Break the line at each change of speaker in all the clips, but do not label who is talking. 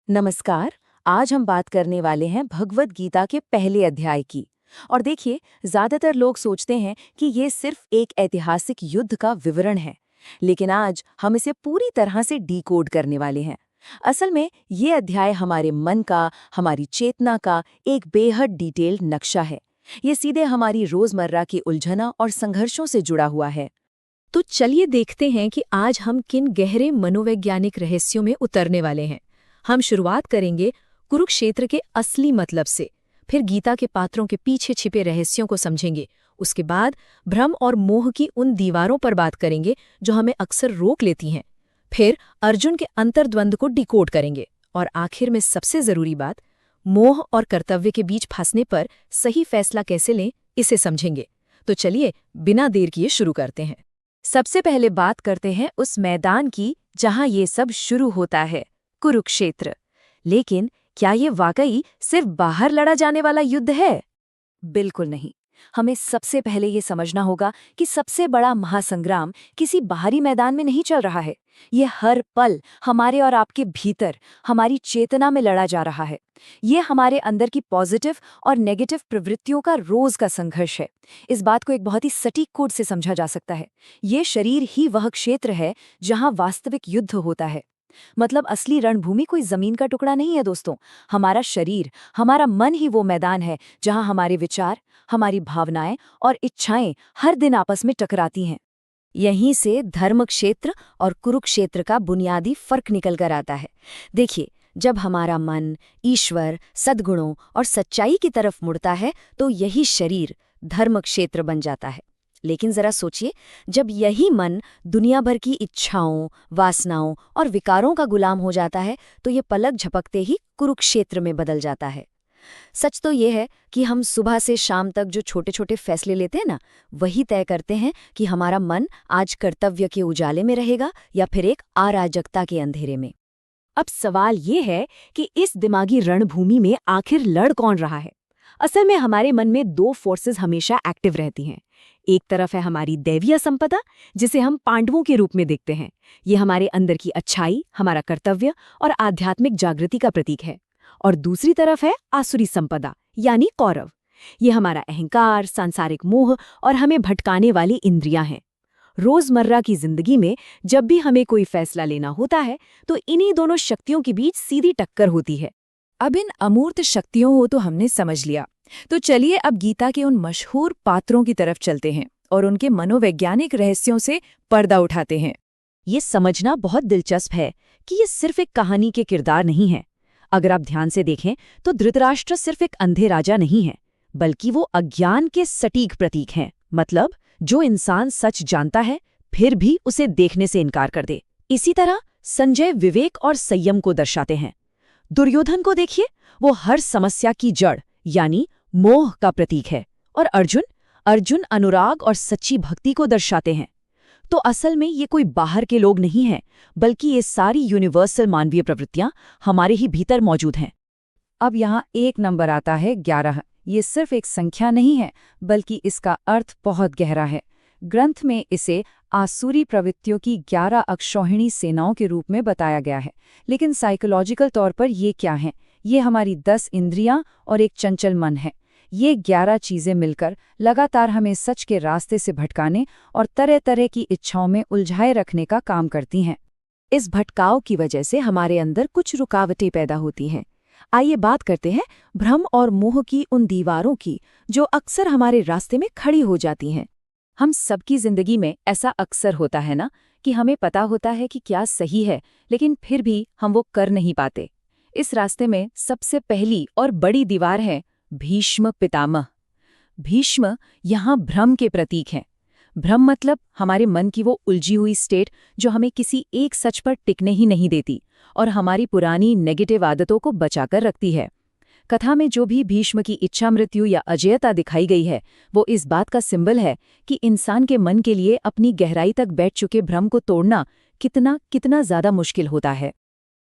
नमस्कार। आज हम बात करने वाले हैं भगवद गीता के पहले अध्याय की। और देखिए, ज्यादातर लोग सोचते हैं कि ये सिर्फ एक ऐतिहासिक युद्ध का विवरण है, लेकिन आज हम इसे पूरी तरह से डिकोड करने वाले हैं। असल में ये अध्याय हमारे मन का, हमारी चेतना का एक बेहद डिटेल्ड नक्शा है। ये सीधे हमारी रोजमर्रा की उलझनों और संघर्षों से जुड़ा हुआ है।
तो चलिए देखते हैं कि आज हम किन गहरे मनोवैज्ञानिक रहस्यों में उतरने वाले हैं। हम शुरुआत करेंगे कुरुक्षेत्र के असली मतलब से, फिर गीता के पात्रों के पीछे छिपे रहस्यों को समझेंगे। उसके बाद भ्रम और मोह की उन दीवारों पर बात करेंगे जो हमें अक्सर रोक लेती हैं। फिर अर्जुन के अंतर्द्वंद को डिकोड करेंगे और आखिर में सबसे जरूरी बात, मोह और कर्तव्य के बीच फंसने पर सही फैसला कैसे लें, इसे समझेंगे। तो चलिए बिना देर किए शुरू करते हैं।
सबसे पहले बात करते हैं उस मैदान की जहां ये सब शुरू होता है, कुरुक्षेत्र। लेकिन क्या ये वाकई सिर्फ बाहर लड़ा जाने वाला युद्ध है? बिल्कुल नहीं। हमें सबसे पहले ये समझना होगा कि सबसे बड़ा महासंग्राम किसी बाहरी मैदान में नहीं चल रहा है। ये हर पल हमारे और आपके भीतर, हमारी चेतना में लड़ा जा रहा है। ये हमारे अंदर की पॉजिटिव और नेगेटिव प्रवृत्तियों का रोज का संघर्ष है। इस बात को एक बहुत ही सटीक कोड से समझा जा सकता है। ये शरीर ही वह क्षेत्र है जहां वास्तविक युद्ध होता है। मतलब असली रणभूमि कोई जमीन का टुकड़ा नहीं है दोस्तों। हमारा शरीर, हमारा मन ही वो मैदान है जहां हमारे विचार, हमारी भावनाएं और इच्छाएं हर दिन आपस में टकराती हैं।
यहीं से धर्म क्षेत्र और कुरुक्षेत्र का बुनियादी फर्क निकल कर आता है। देखिए, जब हमारा मन ईश्वर, सद्गुणों और सच्चाई की तरफ मुड़ता है तो यही शरीर धर्म क्षेत्र बन जाता है। लेकिन जरा सोचिए, जब यही मन दुनिया भर की इच्छाओं, वासनाओं और विकारों का गुलाम हो जाता है तो ये पलक झपकते ही कुरुक्षेत्र में बदल जाता है। सच तो ये है कि हम सुबह से शाम तक जो छोटे छोटे फैसले लेते हैं ना, वही तय करते हैं कि हमारा मन आज कर्तव्य के उजाले में रहेगा या फिर एक अराजकता के अंधेरे में। अब सवाल ये है कि इस दिमागी रणभूमि में आखिर लड़ कौन रहा है। असल में हमारे मन में दो फोर्सेस हमेशा एक्टिव रहती हैं। एक तरफ है हमारी दैवीय संपदा, जिसे हम पांडवों के रूप में देखते हैं। ये हमारे अंदर की अच्छाई, हमारा कर्तव्य और आध्यात्मिक जागृति का प्रतीक है। और दूसरी तरफ है आसुरी संपदा, यानी कौरव। ये हमारा अहंकार, सांसारिक मोह और हमें भटकाने वाली इंद्रियां हैं। रोजमर्रा की जिंदगी में जब भी हमें कोई फैसला लेना होता है तो इन्हीं दोनों शक्तियों के बीच सीधी टक्कर होती है।
अब इन अमूर्त शक्तियों को तो हमने समझ लिया, तो चलिए अब गीता के उन मशहूर पात्रों की तरफ चलते हैं और उनके मनोवैज्ञानिक रहस्यों से पर्दा उठाते हैं।
ये समझना बहुत दिलचस्प है कि ये सिर्फ एक कहानी के किरदार नहीं है। अगर आप ध्यान से देखें तो धृतराष्ट्र सिर्फ एक अंधे राजा नहीं है, बल्कि वो अज्ञान के सटीक प्रतीक हैं। मतलब जो इंसान सच जानता है फिर भी उसे देखने से इनकार कर दे। इसी तरह संजय विवेक और संयम को दर्शाते हैं। दुर्योधन को देखिए, वो हर समस्या की जड़ यानी मोह का प्रतीक है। और अर्जुन अनुराग और सच्ची भक्ति को दर्शाते हैं। तो असल में ये कोई बाहर के लोग नहीं हैं, बल्कि ये सारी यूनिवर्सल मानवीय प्रवृत्तियां हमारे ही भीतर मौजूद हैं।
अब यहाँ एक नंबर आता है 11। ये सिर्फ एक संख्या नहीं है, बल्कि इसका अर्थ बहुत गहरा है। ग्रंथ में इसे आसुरी प्रवृत्तियों की 11 अक्षौहिणी सेनाओं के रूप में बताया गया है। लेकिन साइकोलॉजिकल तौर पर ये क्या हैं? ये हमारी 10 इंद्रियां और एक चंचल मन है। ये 11 चीजें मिलकर लगातार हमें सच के रास्ते से भटकाने और तरह तरह की इच्छाओं में उलझाए रखने का काम करती हैं।
इस भटकाव की वजह से हमारे अंदर कुछ रुकावटें पैदा होती हैं। आइए बात करते हैं भ्रम और मोह की उन दीवारों की जो अक्सर हमारे रास्ते में खड़ी हो जाती हैं।
हम सबकी जिंदगी में ऐसा अक्सर होता है ना, कि हमें पता होता है कि क्या सही है, लेकिन फिर भी हम वो कर नहीं पाते। इस रास्ते में सबसे पहली और बड़ी दीवार है भीष्म पितामह। भीष्म यहाँ भ्रम के प्रतीक हैं। भ्रम मतलब हमारे मन की वो उलझी हुई स्टेट जो हमें किसी एक सच पर टिकने ही नहीं देती और हमारी पुरानी नेगेटिव आदतों को बचाकर रखती है। कथा में जो भी भीष्म की इच्छा मृत्यु या अजेयता दिखाई गई है, वो इस बात का सिंबल है कि इंसान के मन के लिए अपनी गहराई तक बैठ चुके भ्रम को तोड़ना कितना कितना ज्यादा मुश्किल होता है।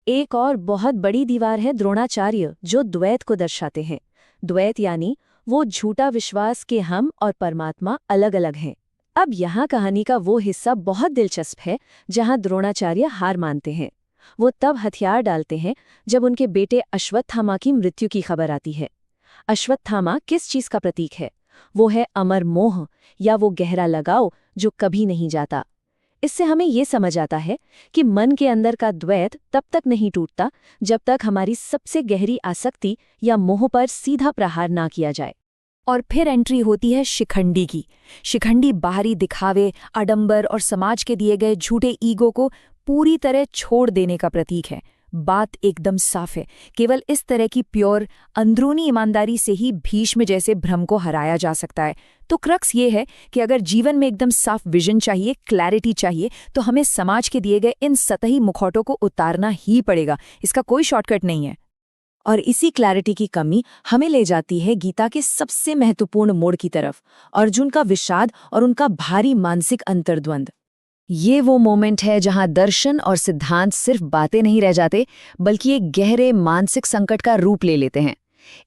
एक और बहुत बड़ी दीवार है द्रोणाचार्य, जो द्वैत को दर्शाते हैं। द्वैत यानी वो झूठा विश्वास कि हम और परमात्मा अलग अलग हैं। अब यहाँ कहानी का वो हिस्सा बहुत दिलचस्प है जहाँ द्रोणाचार्य हार मानते हैं।
वो तब हथियार डालते हैं जब उनके बेटे अश्वत्थामा की मृत्यु की खबर आती है। अश्वत्थामा किस चीज का प्रतीक है? वो है अमर मोह, या वो गहरा लगाव जो कभी नहीं जाता। इससे हमें ये समझ आता है कि मन के अंदर का द्वैत तब तक नहीं टूटता जब तक हमारी सबसे गहरी आसक्ति या मोह पर सीधा प्रहार ना किया जाए।
और फिर एंट्री होती है शिखंडी की। शिखंडी बाहरी दिखावे, आडंबर और समाज के दिए गए झूठे ईगो को पूरी तरह छोड़ देने का प्रतीक है। बात एकदम साफ है, केवल इस तरह की प्योर अंदरूनी ईमानदारी से ही भीष्म जैसे भ्रम को हराया जा सकता है। तो क्रक्स ये है कि अगर जीवन में एकदम साफ विजन चाहिए, क्लैरिटी चाहिए, तो हमें समाज के दिए गए इन सतही मुखौटों को उतारना ही पड़ेगा। इसका कोई शॉर्टकट नहीं है।
और इसी क्लैरिटी की कमी हमें ले जाती है गीता के सबसे महत्वपूर्ण मोड़ की तरफ, अर्जुन का विषाद और उनका भारी मानसिक अंतर्द्वंद।
ये वो मोमेंट है जहां दर्शन और सिद्धांत सिर्फ बातें नहीं रह जाते, बल्कि एक गहरे मानसिक संकट का रूप ले लेते हैं।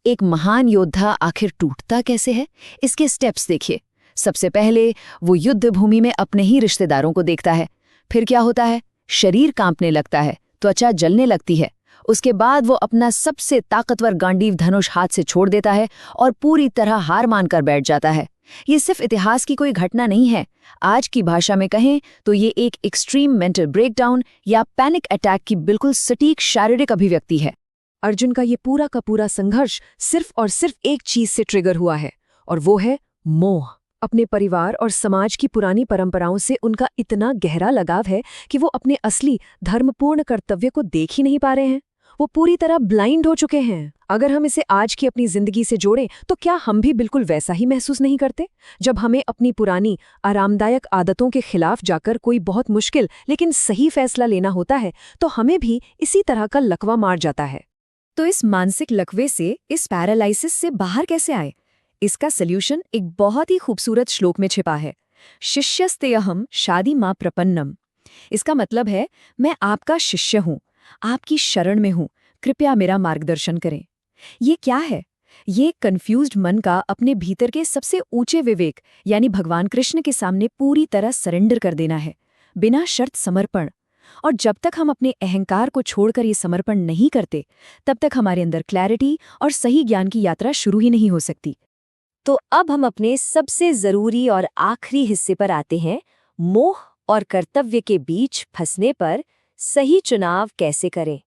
एक महान योद्धा आखिर टूटता कैसे है, इसके स्टेप्स देखिए। सबसे पहले वो युद्ध भूमि में अपने ही रिश्तेदारों को देखता है। फिर क्या होता है? शरीर कांपने लगता है, त्वचा जलने लगती है। उसके बाद वो अपना सबसे ताकतवर गांडीव धनुष हाथ से छोड़ देता है और पूरी तरह हार मानकर बैठ जाता है। ये सिर्फ इतिहास की कोई घटना नहीं है। आज की भाषा में कहें तो ये एक एक्सट्रीम मेंटल ब्रेकडाउन या पैनिक अटैक की बिल्कुल सटीक शारीरिक अभिव्यक्ति है।
अर्जुन का ये पूरा का पूरा संघर्ष सिर्फ और सिर्फ एक चीज से ट्रिगर हुआ है, और वो है मोह। अपने परिवार और समाज की पुरानी परंपराओं से उनका इतना गहरा लगाव है कि वो अपने असली धर्मपूर्ण कर्तव्य को देख ही नहीं पा रहे हैं। वो पूरी तरह ब्लाइंड हो चुके हैं। अगर हम इसे आज की अपनी जिंदगी से जोड़ें तो क्या हम भी बिल्कुल वैसा ही महसूस नहीं करते? जब हमें अपनी पुरानी आरामदायक आदतों के खिलाफ जाकर कोई बहुत मुश्किल लेकिन सही फैसला लेना होता है तो हमें भी इसी तरह का लकवा मार जाता है।
तो इस मानसिक लकवे से, इस पैरालाइसिस से बाहर कैसे आए? इसका सल्यूशन एक बहुत ही खूबसूरत श्लोक में छिपा है। शिष्यस्तेऽहं शादी मां प्रपन्नम। इसका मतलब है, मैं आपका शिष्य हूं, आपकी शरण में हूं, कृपया मेरा मार्गदर्शन करें। ये क्या है? ये कंफ्यूज्ड मन का अपने भीतर के सबसे ऊंचे विवेक यानी भगवान कृष्ण के सामने पूरी तरह सरेंडर कर देना है, बिना शर्त समर्पण। और जब तक हम अपने अहंकार को छोड़कर ये समर्पण नहीं करते, तब तक हमारे अंदर क्लैरिटी और सही ज्ञान की यात्रा शुरू ही नहीं हो सकती।
तो अब हम अपने सबसे जरूरी और आखिरी हिस्से पर आते हैं, मोह और कर्तव्य के बीच फंसने पर सही चुनाव कैसे करें।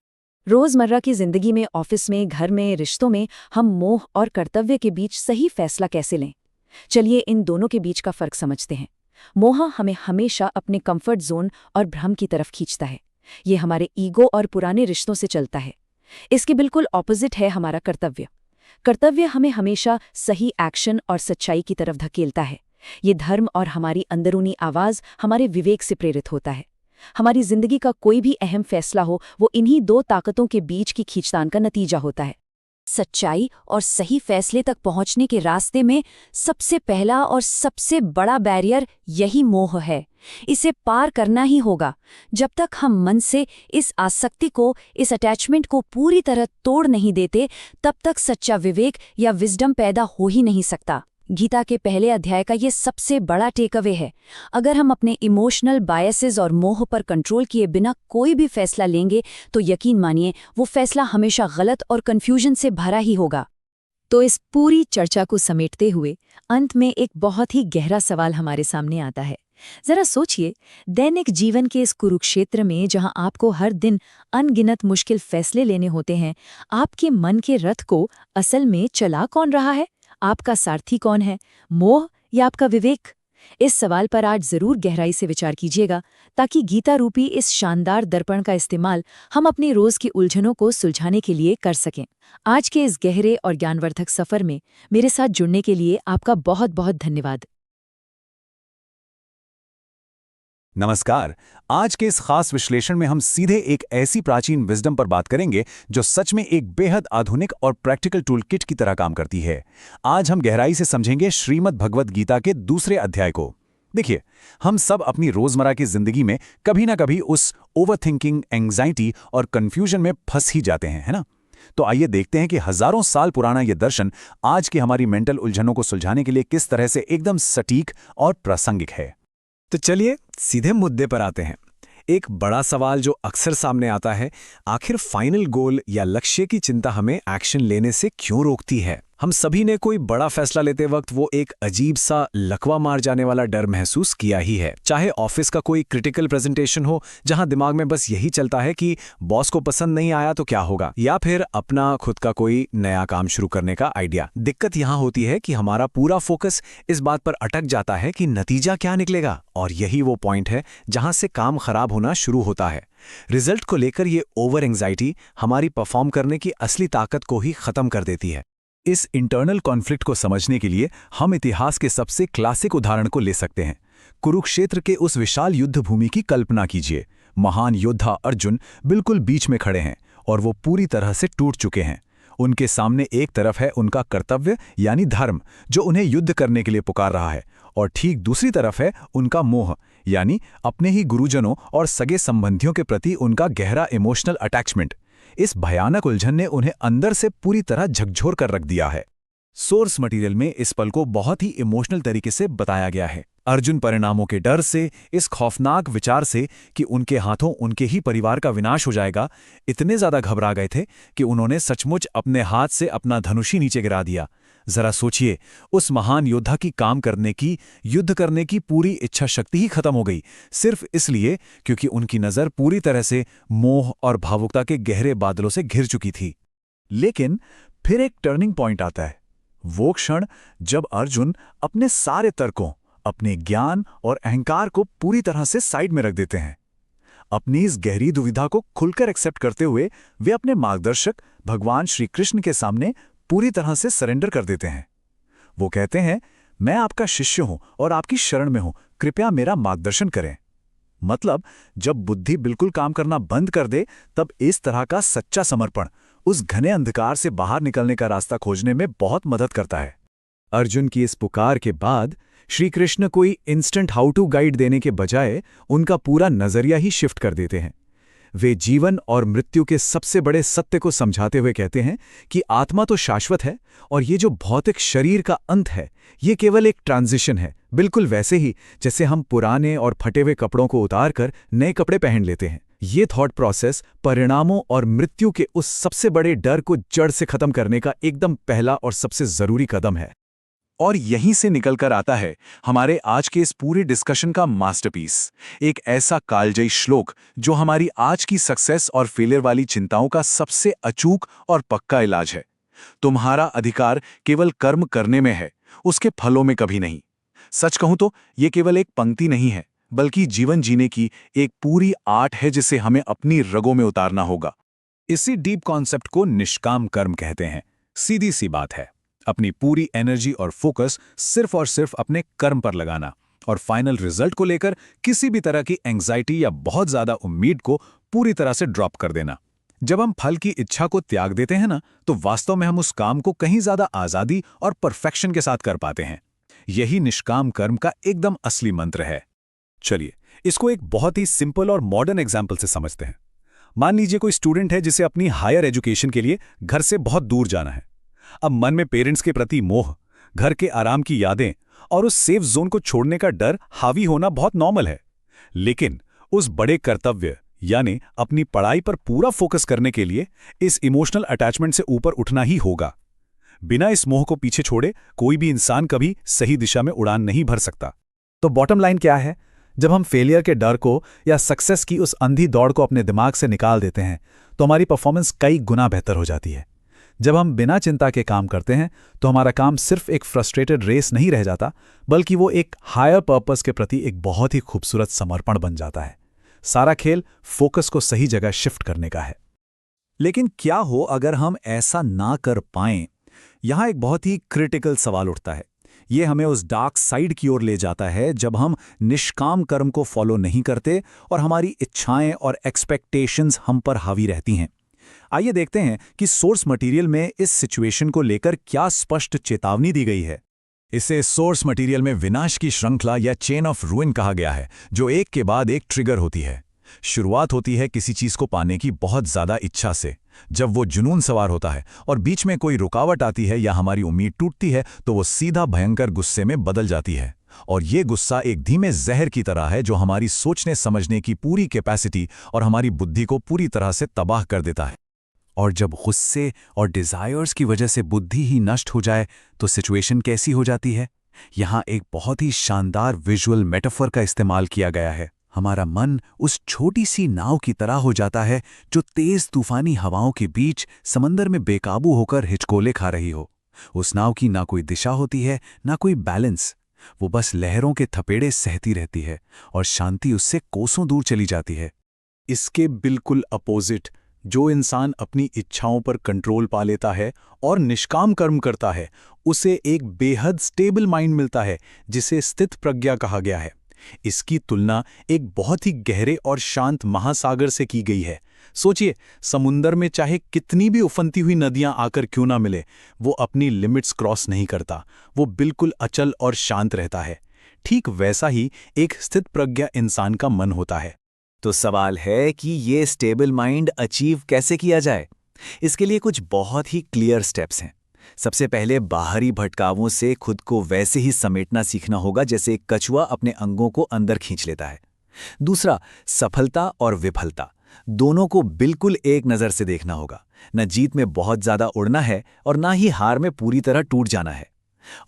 रोजमर्रा की जिंदगी में, ऑफिस में, घर में, रिश्तों में हम मोह और कर्तव्य के बीच सही फैसला कैसे लें? चलिए इन दोनों के बीच का फर्क समझते हैं। मोह हमें हमेशा अपने कंफर्ट जोन और भ्रम की तरफ खींचता है। ये हमारे ईगो और पुराने रिश्तों से चलता है। इसके बिल्कुल ऑपोजिट है हमारा कर्तव्य। कर्तव्य हमें हमेशा सही एक्शन और सच्चाई की तरफ धकेलता है। ये धर्म और हमारी अंदरूनी आवाज हमारे विवेक से प्रेरित होता है। हमारी जिंदगी का कोई भी अहम फैसला हो, वो इन्हीं दो ताकतों के बीच की खींचतान का नतीजा होता है। सच्चाई और सही फैसले तक पहुंचने के रास्ते में सबसे पहला और सबसे बड़ा बैरियर यही मोह है। इसे पार करना ही होगा। जब तक हम मन से इस आसक्ति को, इस अटैचमेंट को पूरी तरह तोड़ नहीं देते, तब तक सच्चा विवेक या विजडम पैदा हो ही नहीं सकता। गीता के पहले अध्याय का ये सबसे बड़ा टेकअवे है। अगर हम अपने इमोशनल बायसेस और मोह पर कंट्रोल किए बिना कोई भी फैसला लेंगे, तो यकीन मानिए वो फैसला हमेशा गलत और कंफ्यूजन से भरा ही होगा। तो इस पूरी चर्चा को समेटते हुए अंत में एक बहुत ही गहरा सवाल हमारे सामने आता है। जरा सोचिए, दैनिक जीवन के इस कुरुक्षेत्र में जहां आपको हर दिन अनगिनत मुश्किल फैसले लेने होते हैं, आपके मन के रथ को असल में चला कौन रहा है? आपका सारथी कौन है, मोह या आपका विवेक? इस सवाल पर आज जरूर गहराई से विचार कीजिएगा, ताकि गीता रूपी इस शानदार दर्पण का इस्तेमाल हम अपने रोज की उलझनों को सुलझाने के लिए कर सकें। आज के इस गहरे और ज्ञानवर्धक सफर में मेरे साथ जुड़ने के लिए आपका बहुत बहुत धन्यवाद।
नमस्कार। आज के इस खास विश्लेषण में हम सीधे एक ऐसी प्राचीन विजडम पर बात करेंगे जो सच में एक बेहद आधुनिक और प्रैक्टिकल टूल किट की तरह काम करती है। आज हम गहराई से समझेंगे श्रीमद् भगवद गीता के दूसरे अध्याय को। देखिए, हम सब अपनी रोजमर्रा की जिंदगी में कभी ना कभी उस ओवरथिंकिंग, एंग्जाइटी और कंफ्यूजन में फंस ही जाते हैं, है ना? तो आइए देखते हैं कि हजारों साल पुराना ये दर्शन आज की हमारी मेंटल उलझनों को सुलझाने के लिए किस तरह से एकदम सटीक और प्रासंगिक है।
तो चलिए सीधे मुद्दे पर आते हैं।
एक बड़ा सवाल जो अक्सर सामने आता है, आखिर फाइनल गोल या लक्ष्य की चिंता हमें एक्शन लेने से क्यों रोकती है? हम सभी ने कोई बड़ा फैसला लेते वक्त वो एक अजीब सा लकवा मार जाने वाला डर महसूस किया ही है। चाहे ऑफिस का कोई क्रिटिकल प्रेजेंटेशन हो जहां दिमाग में बस यही चलता है कि बॉस को पसंद नहीं आया तो क्या होगा, या फिर अपना खुद का कोई नया काम शुरू करने का आइडिया। दिक्कत यहां होती है कि हमारा पूरा फोकस इस बात पर अटक जाता है कि नतीजा क्या निकलेगा, और यही वो पॉइंट है जहां से काम खराब होना शुरू होता है। रिजल्ट को लेकर ये ओवर एंग्जाइटी हमारी परफॉर्म करने की असली ताकत को ही खत्म कर देती है। इस इंटरनल कॉन्फ्लिक्ट को समझने के लिए हम इतिहास के सबसे क्लासिक उदाहरण को ले सकते हैं। कुरुक्षेत्र के उस विशाल युद्ध भूमि की कल्पना कीजिए। महान योद्धा अर्जुन बिल्कुल बीच में खड़े हैं और वो पूरी तरह से टूट चुके हैं। उनके सामने एक तरफ है उनका कर्तव्य यानी धर्म, जो उन्हें युद्ध करने के लिए पुकार रहा है, और ठीक दूसरी तरफ है उनका मोह यानी अपने ही गुरुजनों और सगे संबंधियों के प्रति उनका गहरा इमोशनल अटैचमेंट। इस भयानक उलझन ने उन्हें अंदर से पूरी तरह झकझोर कर रख दिया है। सोर्स मटेरियल में इस पल को बहुत ही इमोशनल तरीके से बताया गया है। अर्जुन परिणामों के डर से, इस खौफनाक विचार से कि उनके हाथों उनके ही परिवार का विनाश हो जाएगा, इतने ज्यादा घबरा गए थे कि उन्होंने सचमुच अपने हाथ से अपना धनुष ही नीचे गिरा दिया। जरा सोचिए, उस महान योद्धा की काम करने की, युद्ध करने की पूरी इच्छा शक्ति ही खत्म हो गई, सिर्फ इसलिए क्योंकि उनकी नजर पूरी तरह से मोह और भावुकता के गहरे बादलों से घिर चुकी थी। लेकिन फिर एक टर्निंग पॉइंट आता है, वो क्षण जब अर्जुन अपने सारे तर्कों, अपने ज्ञान और अहंकार को पूरी तरह से साइड में रख देते हैं। अपनी इस गहरी दुविधा को खुलकर एक्सेप्ट करते हुए वे अपने मार्गदर्शक भगवान श्री कृष्ण के सामने पूरी तरह से सरेंडर कर देते हैं। वो कहते हैं, मैं आपका शिष्य हूं और आपकी शरण में हूं, कृपया मेरा मार्गदर्शन करें। मतलब जब बुद्धि बिल्कुल काम करना बंद कर दे, तब इस तरह का सच्चा समर्पण उस घने अंधकार से बाहर निकलने का रास्ता खोजने में बहुत मदद करता है। अर्जुन की इस पुकार के बाद श्री कृष्ण कोई इंस्टेंट हाउ टू गाइड देने के बजाय उनका पूरा नजरिया ही शिफ्ट कर देते हैं। वे जीवन और मृत्यु के सबसे बड़े सत्य को समझाते हुए कहते हैं कि आत्मा तो शाश्वत है और ये जो भौतिक शरीर का अंत है, ये केवल एक ट्रांजिशन है, बिल्कुल वैसे ही जैसे हम पुराने और फटे हुए कपड़ों को उतारकर नए कपड़े पहन लेते हैं। ये थॉट प्रोसेस परिणामों और मृत्यु के उस सबसे बड़े डर को जड़ से खत्म करने का एकदम पहला और सबसे जरूरी कदम है। और यहीं से निकलकर आता है हमारे आज के इस पूरे डिस्कशन का मास्टरपीस, एक ऐसा कालजयी श्लोक जो हमारी आज की सक्सेस और फेलियर वाली चिंताओं का सबसे अचूक और पक्का इलाज है। तुम्हारा अधिकार केवल कर्म करने में है, उसके फलों में कभी नहीं। सच कहूं तो ये केवल एक पंक्ति नहीं है, बल्कि जीवन जीने की एक पूरी आर्ट है जिसे हमें अपनी रगों में उतारना होगा। इसी डीप कॉन्सेप्ट को निष्काम कर्म कहते हैं। सीधी सी बात है, अपनी पूरी एनर्जी और फोकस सिर्फ और सिर्फ अपने कर्म पर लगाना, और फाइनल रिजल्ट को लेकर किसी भी तरह की एंग्जाइटी या बहुत ज्यादा उम्मीद को पूरी तरह से ड्रॉप कर देना। जब हम फल की इच्छा को त्याग देते हैं ना, तो वास्तव में हम उस काम को कहीं ज्यादा आजादी और परफेक्शन के साथ कर पाते हैं। यही निष्काम कर्म का एकदम असली मंत्र है। चलिए इसको एक बहुत ही सिंपल और मॉडर्न एग्जाम्पल से समझते हैं। मान लीजिए कोई स्टूडेंट है जिसे अपनी हायर एजुकेशन के लिए घर से बहुत दूर जाना है। अब मन में पेरेंट्स के प्रति मोह, घर के आराम की यादें और उस सेफ जोन को छोड़ने का डर हावी होना बहुत नॉर्मल है। लेकिन उस बड़े कर्तव्य यानी अपनी पढ़ाई पर पूरा फोकस करने के लिए इस इमोशनल अटैचमेंट से ऊपर उठना ही होगा। बिना इस मोह को पीछे छोड़े कोई भी इंसान कभी सही दिशा में उड़ान नहीं भर सकता। तो बॉटम लाइन क्या है? जब हम फेलियर के डर को या सक्सेस की उस अंधी दौड़ को अपने दिमाग से निकाल देते हैं, तो हमारी परफॉर्मेंस कई गुना बेहतर हो जाती है। जब हम बिना चिंता के काम करते हैं, तो हमारा काम सिर्फ एक फ्रस्ट्रेटेड रेस नहीं रह जाता, बल्कि वो एक हायर पर्पस के प्रति एक बहुत ही खूबसूरत समर्पण बन जाता है। सारा खेल फोकस को सही जगह शिफ्ट करने का है। लेकिन क्या हो अगर हम ऐसा ना कर पाएं? यहां एक बहुत ही क्रिटिकल सवाल उठता है। ये हमें उस डार्क साइड की ओर ले जाता है जब हम निष्काम कर्म को फॉलो नहीं करते और हमारी इच्छाएं और एक्सपेक्टेशंस हम पर हावी रहती हैं। आइए देखते हैं कि सोर्स मटेरियल में इस सिचुएशन को लेकर क्या स्पष्ट चेतावनी दी गई है। इसे सोर्स मटेरियल में विनाश की श्रृंखला या चेन ऑफ रूइन कहा गया है, जो एक के बाद एक ट्रिगर होती है। शुरुआत होती है किसी चीज को पाने की बहुत ज्यादा इच्छा से। जब वो जुनून सवार होता है और बीच में कोई रुकावट आती है या हमारी उम्मीद टूटती है, तो वो सीधा भयंकर गुस्से में बदल जाती है। और ये गुस्सा एक धीमे जहर की तरह है जो हमारी सोचने समझने की पूरी कैपेसिटी और हमारी बुद्धि को पूरी तरह से तबाह कर देता है। और जब गुस्से और डिज़ायर्स की वजह से बुद्धि ही नष्ट हो जाए तो सिचुएशन कैसी हो जाती है? यहाँ एक बहुत ही शानदार विजुअल मेटाफर का इस्तेमाल किया गया है। हमारा मन उस छोटी सी नाव की तरह हो जाता है जो तेज तूफानी हवाओं के बीच समंदर में बेकाबू होकर हिचकोले खा रही हो। उस नाव की ना कोई दिशा होती है, ना कोई बैलेंस। वो बस लहरों के थपेड़े सहती रहती है और शांति उससे कोसों दूर चली जाती है। इसके बिल्कुल अपोजिट, जो इंसान अपनी इच्छाओं पर कंट्रोल पा लेता है और निष्काम कर्म करता है, उसे एक बेहद स्टेबल माइंड मिलता है जिसे स्थित प्रज्ञा कहा गया है। इसकी तुलना एक बहुत ही गहरे और शांत महासागर से की गई है। सोचिए, समुंदर में चाहे कितनी भी उफनती हुई नदियां आकर क्यों ना मिले, वो अपनी लिमिट्स क्रॉस नहीं करता। वो बिल्कुल अचल और शांत रहता है। ठीक वैसा ही एक स्थित प्रज्ञा इंसान का मन होता है।
तो सवाल है कि ये स्टेबल माइंड अचीव कैसे किया जाए? इसके लिए कुछ बहुत ही क्लियर स्टेप्स हैं। सबसे पहले बाहरी भटकावों से खुद को वैसे ही समेटना सीखना होगा जैसे एक कछुआ अपने अंगों को अंदर खींच लेता है। दूसरा, सफलता और विफलता दोनों को बिल्कुल एक नज़र से देखना होगा। न जीत में बहुत ज़्यादा उड़ना है और ना ही हार में पूरी तरह टूट जाना है।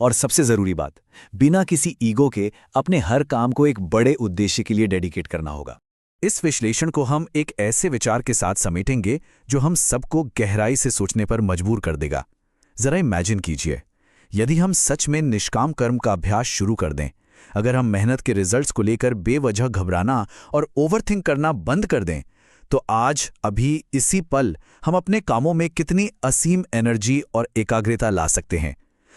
और सबसे ज़रूरी बात, बिना किसी ईगो के अपने हर काम को एक बड़े उद्देश्य के लिए डेडिकेट करना होगा।
इस विश्लेषण को हम एक ऐसे विचार के साथ समेटेंगे जो हम सबको गहराई से सोचने पर मजबूर कर देगा। जरा इमेजिन कीजिए, यदि हम सच में निष्काम कर्म का अभ्यास शुरू कर दें, अगर हम मेहनत के रिजल्ट्स को लेकर बेवजह घबराना और ओवरथिंक करना बंद कर दें, तो आज अभी इसी पल हम अपने कामों में कितनी असीम एनर्जी और एकाग्रता ला सकते हैं।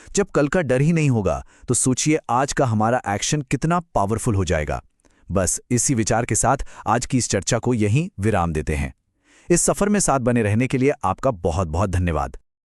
जब कल का डर ही नहीं होगा तो सोचिए आज का हमारा एक्शन कितना पावरफुल हो जाएगा। बस इसी विचार के साथ आज की इस चर्चा को यहीं विराम देते हैं। इस सफर में साथ बने रहने के लिए आपका बहुत बहुत धन्यवाद।